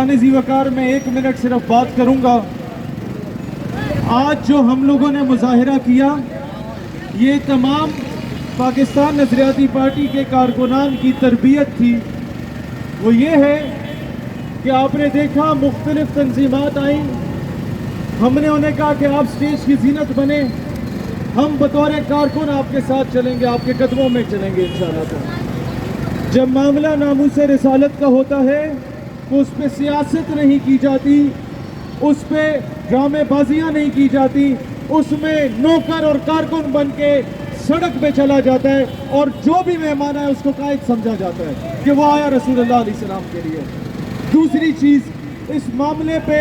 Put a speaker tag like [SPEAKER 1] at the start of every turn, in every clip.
[SPEAKER 1] लिसाने ज़ीवकार में 1 मिनट सिर्फ बात करूंगा। आज जो हम लोगों ने मुजाहिरा किया, ये तमाम पाकिस्तान नज़रियाती पार्टी के कारकुनान की तरबियत थी। वो ये है कि आपने देखा मुख्तलिफ तंजीमात आई, हमने उन्हें कहा कि आप स्टेज की जीनत बने, हम बतौर कारकुन आपके साथ चलेंगे, आपके कदमों में चलेंगे इंशाअल्लाह। तो जब मामला नामूस रिसालत का होता है तो उस पर सियासत नहीं की जाती, उस पर ड्रामेबाजियाँ नहीं की जाती, उसमें नौकर और कारकुन बन के सड़क पे चला जाता है और जो भी मेहमान आए उसको कायद समझा जाता है कि वो आया रसूलुल्लाह अलैहि सलाम के लिए। दूसरी चीज़, इस मामले पे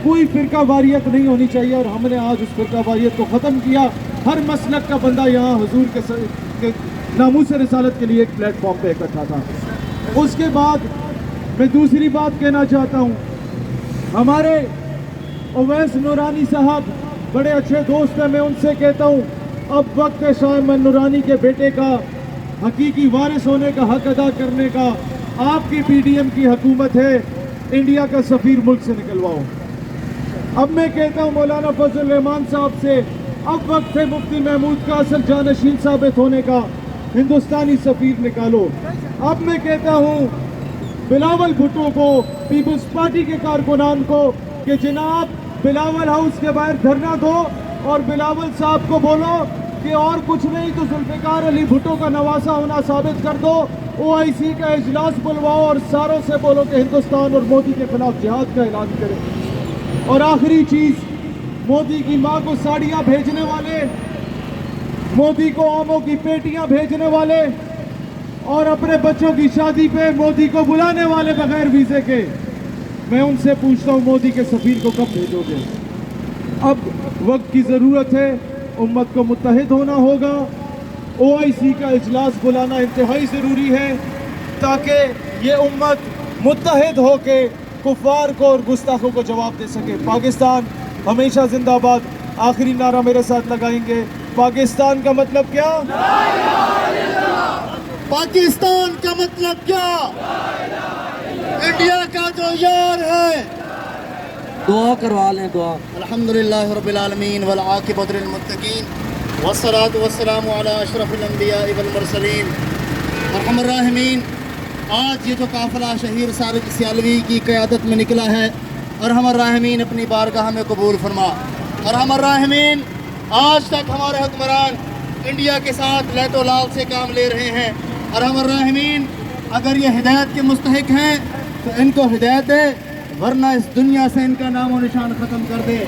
[SPEAKER 1] कोई फ़िरका वारियत नहीं होनी चाहिए और हमने आज उस फ़िरका वारियत को ख़त्म किया। हर मसलक का बंदा यहाँ हुजूर के नामूस रिसालत के लिए एक प्लेटफॉर्म पे इकट्ठा था। उसके बाद मैं दूसरी बात कहना चाहता हूँ, हमारे उवैस नूरानी साहब बड़े अच्छे दोस्त हैं, मैं उनसे कहता हूँ अब वक्त है शाह अहमद नूरानी के बेटे का हकीकी वारिस होने का हक अदा करने का। आपकी पीडीएम की हुकूमत है, इंडिया का सफ़ीर मुल्क से निकलवाओ। अब मैं कहता हूँ मौलाना फजल रहमान साहब से, अब वक्त है मुफ्ती महमूद का असल जानशीन साबित होने का, हिंदुस्तानी सफ़ीर निकालो। अब मैं कहता हूँ बिलावल भुट्टो को, पीपल्स पार्टी के कारकुनान को कि जनाब बिलावल हाउस के बाहर धरना दो और बिलावल साहब को बोलो कि और कुछ नहीं तो जुल्फ़िकार अली भुट्टो का नवासा होना साबित कर दो। OIC का इजलास बुलवाओ और सारों से बोलो कि हिंदुस्तान और मोदी के खिलाफ जिहाद का ऐलान करें। और आखिरी चीज़, मोदी की माँ को साड़ियाँ भेजने वाले, मोदी को आमों की पेटियाँ भेजने वाले और अपने बच्चों की शादी पे मोदी को बुलाने वाले बगैर वीज़े के, मैं उनसे पूछता हूँ मोदी के सफ़ीर को कब भेजोगे? अब वक्त की ज़रूरत है, उम्मत को मुत्तहिद होना होगा। OIC का इजलास बुलाना इंतहाई ज़रूरी है ताकि ये उम्मत मुत्तहिद हो के कुफ़ार को और गुस्ताखों को जवाब दे सके। पाकिस्तान हमेशा जिंदाबाद। आखिरी नारा मेरे साथ लगाएंगे, पाकिस्तान का मतलब क्या?
[SPEAKER 2] पाकिस्तान का मतलब क्या? इंडिया का जो यार है।
[SPEAKER 3] दुआ करवा लें, दुआ।
[SPEAKER 2] अल्हम्दुलिल्लाह रब्बिल आलमीन वल आक़िबतु लिल मुत्तक़ीन वस्सलातु वस्सलामु अला अशरफिल अंबिया वल मुरसलीन अरहमर राहिमीन। आज ये जो काफ़िला शहीर सारिक सियालवी की क़यादत में निकला है, अरहमर राहिमीन अपनी बारगाह में कबूल फरमा। अरहमर राहिमीन, आज तक हमारे हुक्मरान इंडिया के साथ लहतो लाल से काम ले रहे हैं। अरहमर राहिमीन, अगर ये हिदायत के मुस्तहिक हैं तो इनको हिदायत दे, वरना इस दुनिया से इनका नामो निशान ख़त्म कर दे।